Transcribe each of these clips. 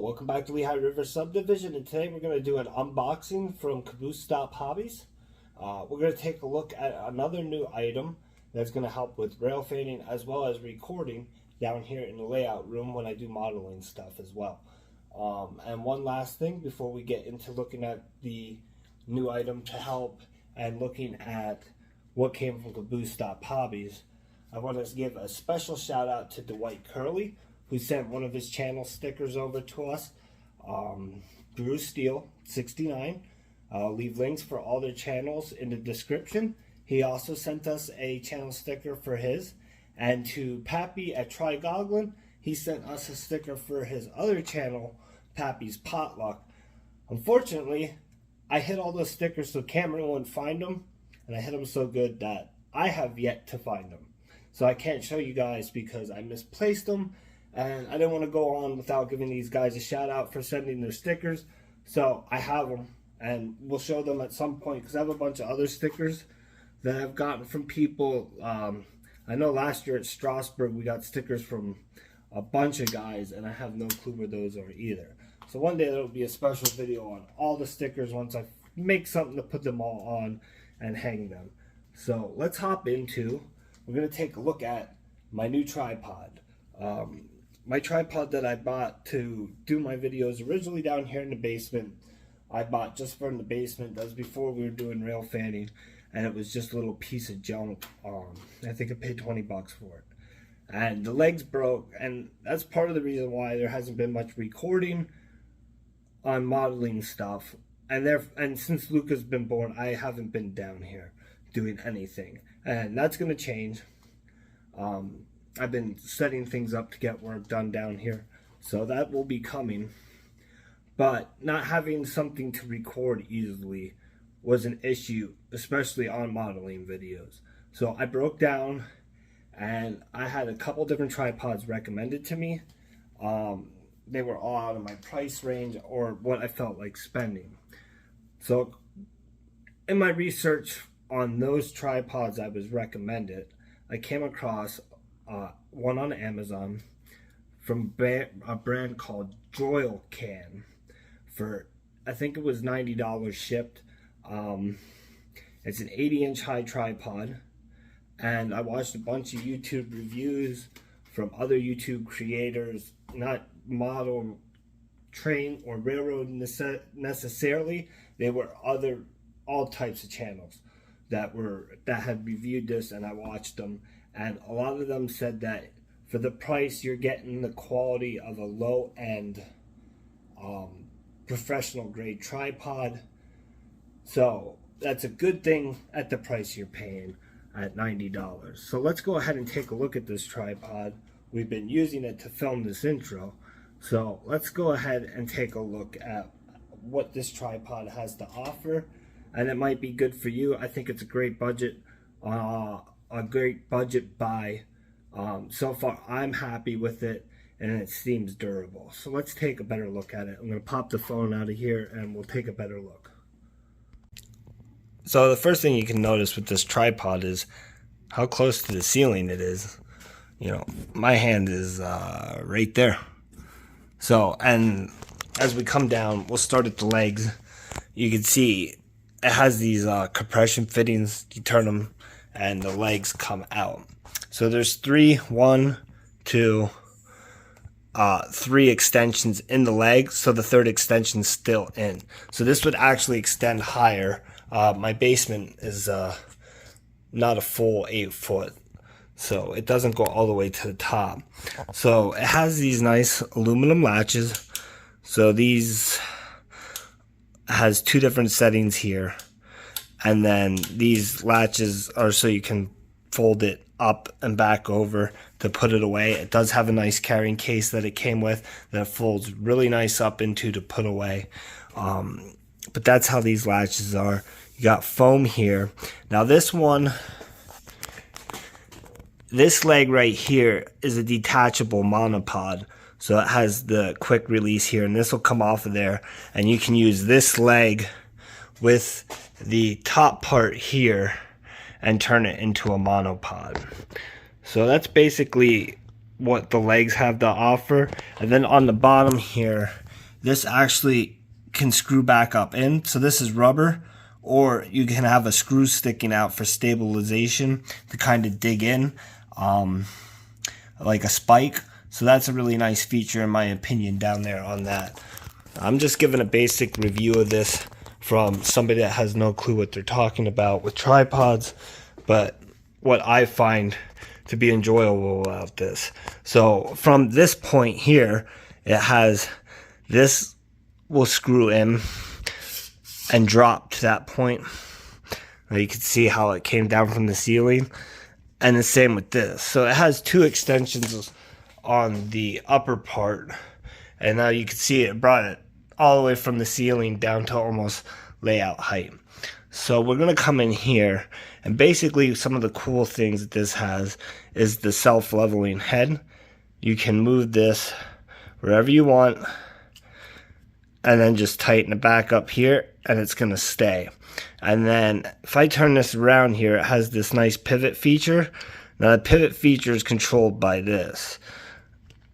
welcome back to Lehigh River Subdivision, and today we're going to do an unboxing from Caboose Hobbies. We're going to take a look at another new item that's going to help with rail fanning as well as recording down here in the layout room when I do modeling stuff as well. And one last thing before we get into looking at the new item to help and looking at what came from Caboose Hobbies, I want to give a special shout out to Dwight Curley, who sent one of his channel stickers over to us. Drew Steele 69. I'll leave links for all their channels in the description. He also sent us a channel sticker for his. And to Pappy at Try Goglin, he sent us a sticker for his other channel, Pappy's Potluck. Unfortunately, I hid all those stickers so Cameron wouldn't find them, and I hid them so good that I have yet to find them. So I can't show you guys because I misplaced them, and I didn't want to go on without giving these guys a shout out for sending their stickers. So I have them, and we'll show them at some point because I have a bunch of other stickers that I've gotten from people. I know last year at Strasbourg we got stickers from a bunch of guys, and I have no clue where those are either. So one day there will be a special video on all the stickers once I make something to put them all on and hang them. So let's hop into, we're going to take a look at my new tripod. My tripod that I bought to do my videos originally down here in the basement, I bought just for in the basement. That was before we were doing rail fanning, and it was just a little piece of junk. I think I paid 20 bucks for it. And the legs broke, and that's part of the reason why there hasn't been much recording on modeling stuff. And since Luca's been born, I haven't been down here doing anything. And that's going to change. I've been setting things up to get work done down here, so that will be coming. But not having something to record easily was an issue, especially on modeling videos. So I broke down, and I had a couple different tripods recommended to me. They were all out of my price range or what I felt like spending. So in my research on those tripods I was recommended, I came across one on Amazon from a brand called Joil Can for, I think it was $90 shipped. It's an 80-inch high tripod, and I watched a bunch of YouTube reviews from other YouTube creators, not model, train, or railroad necessarily. They were all types of channels that had reviewed this, and I watched them, and a lot of them said that for the price you're getting the quality of a low-end professional grade tripod. So that's a good thing at the price you're paying at $90. So let's go ahead and take a look at this tripod. We've been using it to film this intro, so let's go ahead and take a look at what this tripod has to offer. And it might be good for you. I think it's a great budget, buy. So far, I'm happy with it, and it seems durable. So let's take a better look at it. I'm going to pop the phone out of here, and we'll take a better look. So the first thing you can notice with this tripod is how close to the ceiling it is. You know, my hand is right there. So, and as we come down, we'll start at the legs. You can see it has these compression fittings. You turn them and the legs come out. So there's three extensions in the leg, so the third extension's still in. So this would actually extend higher. My basement is not a full 8 foot, so it doesn't go all the way to the top. So it has these nice aluminum latches. So these has two different settings here, and then these latches are so you can fold it up and back over to put it away. It does have a nice carrying case that it came with that folds really nice up into to put away. But that's how these latches are. You got foam here. Now this one, this leg right here is a detachable monopod. So it has the quick release here, and this will come off of there, and you can use this leg with the top part here and turn it into a monopod. So that's basically what the legs have to offer. And then on the bottom here, this actually can screw back up in. So this is rubber, or you can have a screw sticking out for stabilization to kind of dig in, like a spike. So that's a really nice feature in my opinion down there on that. I'm just giving a basic review of this from somebody that has no clue what they're talking about with tripods, but what I find to be enjoyable about this. So from this point here, it has this will screw in and drop to that point. You can see how it came down from the ceiling, and the same with this. So it has two extensions on the upper part, and now you can see it brought it all the way from the ceiling down to almost layout height. So we're going to come in here, and basically some of the cool things that this has is the self-leveling head. You can move this wherever you want and then just tighten it back up here, and it's going to stay. And then if I turn this around here, it has this nice pivot feature. Now the pivot feature is controlled by this.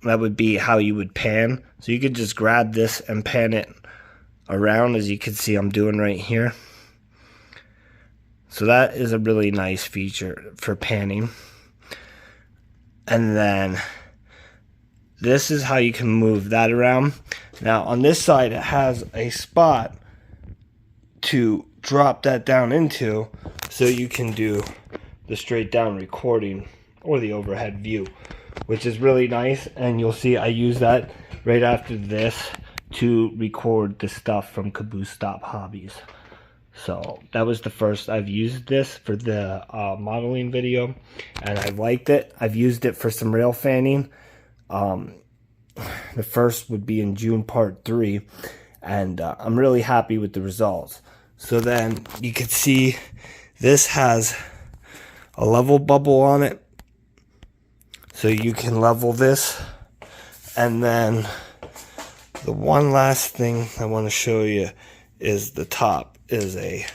That would be how you would pan. So you could just grab this and pan it around, as you can see I'm doing right here. So that is a really nice feature for panning. And then this is how you can move that around. Now on this side, it has a spot to drop that down into, so you can do the straight down recording or the overhead view, which is really nice. And you'll see I use that right after this to record the stuff from Caboose Stop Hobbies. So that was the first I've used this for the modeling video, and I liked it. I've used it for some rail fanning. The first would be in June part 3, and I'm really happy with the results. So then you can see this has a level bubble on it, so you can level this. And then the one last thing I want to show you is the top is a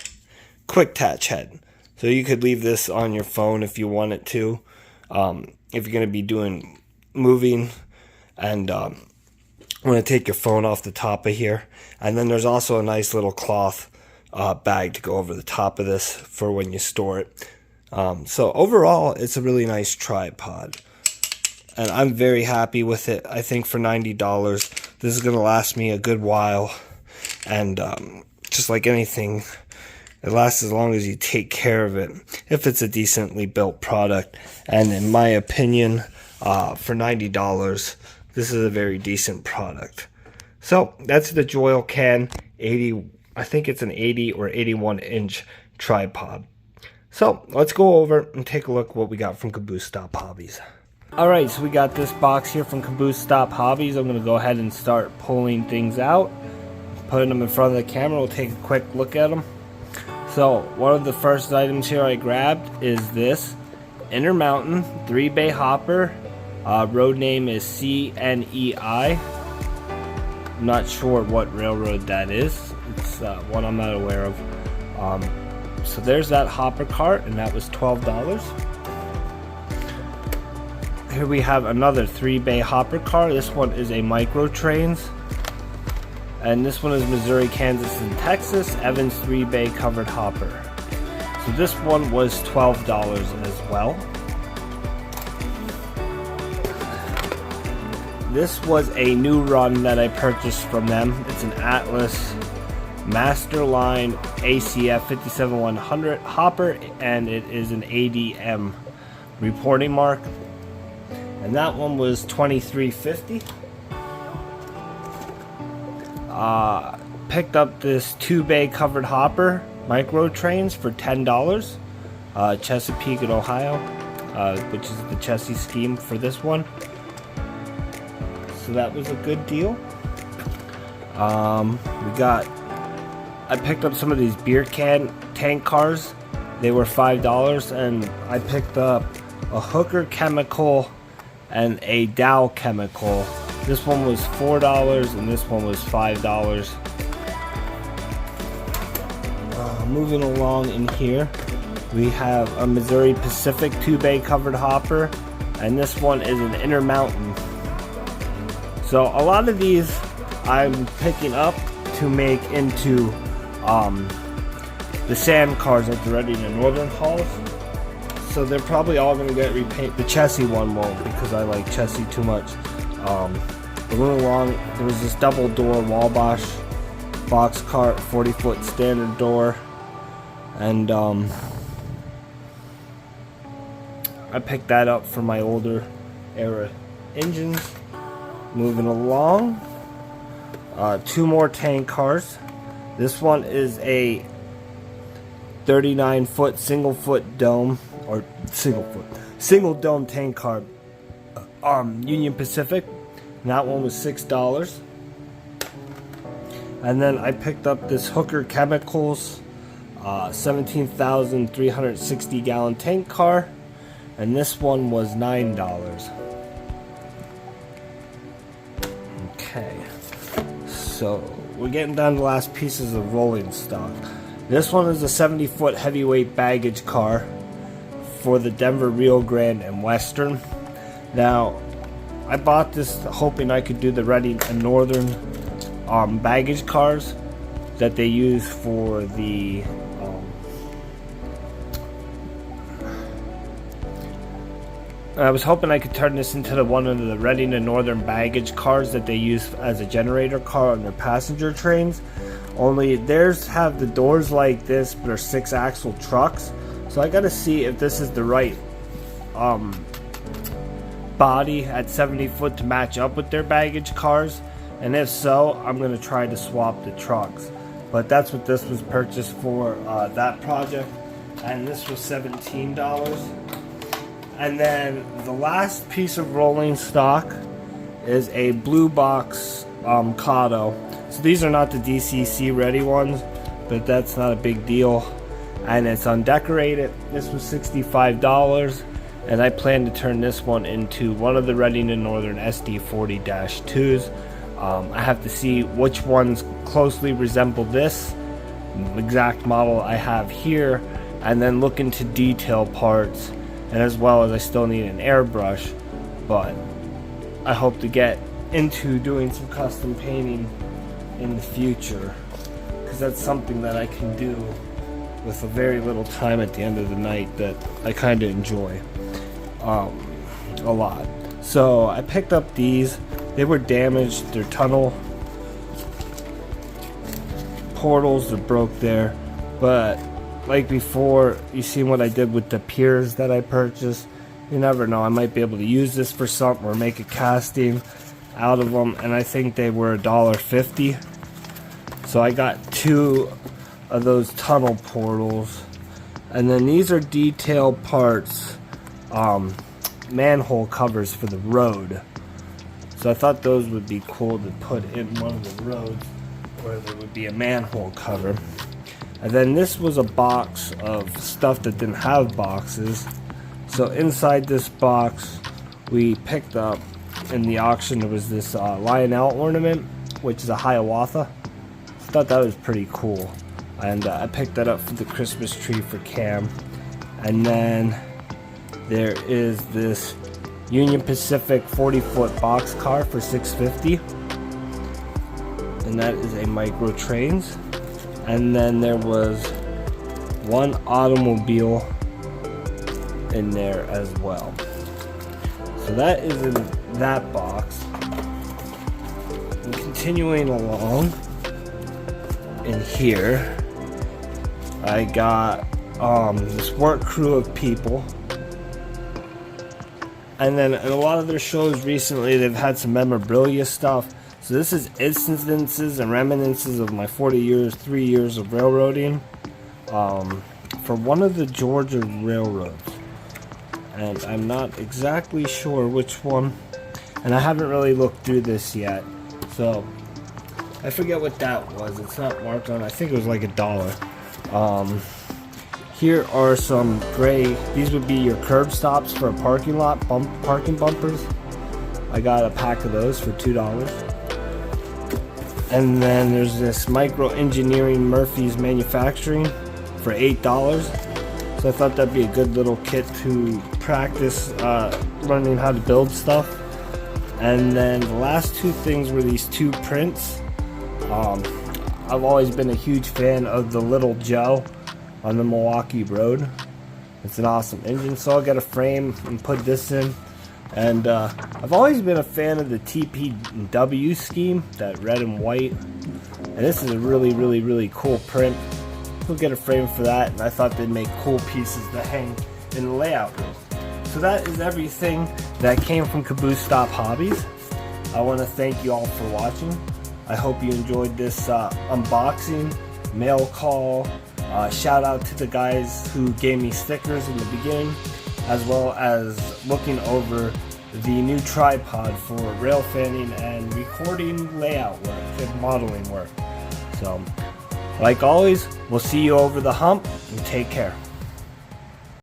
quick attach head. So you could leave this on your phone if you wanted to, if you're going to be doing moving and want to take your phone off the top of here. And then there's also a nice little cloth bag to go over the top of this for when you store it. So overall, it's a really nice tripod, and I'm very happy with it. I think for $90, this is going to last me a good while, and just like anything, it lasts as long as you take care of it, if it's a decently built product. And in my opinion, for $90, this is a very decent product. So that's the Joycan 80, I think it's an 80 or 81 inch tripod. So let's go over and take a look what we got from Caboose Stop Hobbies. Alright, so we got this box here from Caboose Stop Hobbies. I'm going to go ahead and start pulling things out, putting them in front of the camera. We'll take a quick look at them. So one of the first items here I grabbed is this Intermountain 3-bay hopper. Road name is CNEI. I'm not sure what railroad that is. It's one I'm not aware of. So there's that hopper cart, and that was $12. Here we have another 3-bay hopper car. This one is a Micro Trains, and this one is Missouri, Kansas, and Texas Evans 3-bay covered hopper. So this one was $12 as well. This was a new run that I purchased from them. It's an Atlas Masterline ACF 57100 hopper, and it is an ADM reporting mark, and that one was $23.50. Picked up this 2-bay covered hopper Micro Trains for $10. Chesapeake in Ohio, which is the Chessie scheme for this one. So that was a good deal. I picked up some of these beer can tank cars. They were $5, and I picked up a Hooker Chemical and a Dow Chemical. This one was $4 and this one was $5. Moving along in here, we have a Missouri Pacific 2-bay covered hopper, and this one is an Intermountain. So a lot of these I'm picking up to make into the sand cars at the Reading and Northern halls. So they're probably all going to get repainted. The chassis one won't, because I like chassis too much. Moving along, there was this double door Wabash box cart, 40-foot standard door, and I picked that up for my older era engines. Moving along, 2 more tank cars. This one is a 39-foot single-foot dome, or single dome tank car, Union Pacific. And that one was $6. And then I picked up this Hooker Chemicals 17,360 gallon tank car, and this one was $9. Okay, so we're getting down to the last pieces of rolling stock. This one is a 70-foot heavyweight baggage car for the Denver, Rio Grande, and Western. Now, I bought this hoping I could do the Reading and Northern baggage cars that they use for the I was hoping I could turn this into one of the Reading and Northern baggage cars that they use as a generator car on their passenger trains. Only theirs have the doors like this, but are 6-axle trucks. So I gotta see if this is the right body at 70 foot to match up with their baggage cars, and if so, I'm gonna try to swap the trucks. But that's what this was purchased for, that project, and this was $17. And then the last piece of rolling stock is a blue box Cado. So these are not the DCC ready ones, but that's not a big deal, and it's undecorated. This was $65, and I plan to turn this one into one of the Reading and Northern SD40-2s. I have to see which ones closely resemble this exact model I have here, and then look into detail parts, and as well as I still need an airbrush, but I hope to get into doing some custom painting in the future, because that's something that I can do with a very little time at the end of the night that I kind of enjoy a lot. So I picked up these. They were damaged. They're tunnel portals that broke there, but like before, you seen what I did with the piers that I purchased. You never know, I might be able to use this for something or make a casting out of them, and I think they were $1.50. So I got 2 of those tunnel portals, and then these are detail parts, manhole covers for the road. So I thought those would be cool to put in one of the roads where there would be a manhole cover. And then this was a box of stuff that didn't have boxes. So inside this box, we picked up in the auction, there was this Lionel ornament, which is a Hiawatha. I thought that was pretty cool, and I picked that up for the Christmas tree for Cam. And then there is this Union Pacific 40-foot box car for $6.50, and that is a Micro Trains. And then there was one automobile in there as well. So that is in that box. And continuing along, in here I got this work crew of people, and then in a lot of their shows recently they've had some memorabilia stuff. So this is instances and reminiscences of my 3 years of railroading for one of the Georgia railroads, and I'm not exactly sure which one, and I haven't really looked through this yet, so I forget what that was. It's not marked on. I think it was like $1. Here are some gray. These would be your curb stops for a parking lot, parking bumpers. I got a pack of those for $2. And then there's this Micro Engineering Murphy's Manufacturing for $8. So I thought that'd be a good little kit to practice learning how to build stuff. And then the last two things were these two prints. I've always been a huge fan of the Little Joe on the Milwaukee Road. It's an awesome engine, so I'll get a frame and put this in. And I've always been a fan of the TPW scheme, that red and white. And this is a really cool print. We'll get a frame for that, and I thought they'd make cool pieces to hang in the layout room. So that is everything that came from Caboose Stop Hobbies. I want to thank you all for watching. I hope you enjoyed this unboxing, mail call, shout out to the guys who gave me stickers in the beginning, as well as looking over the new tripod for rail fanning and recording layout work and modeling work. So, like always, we'll see you over the hump, and take care.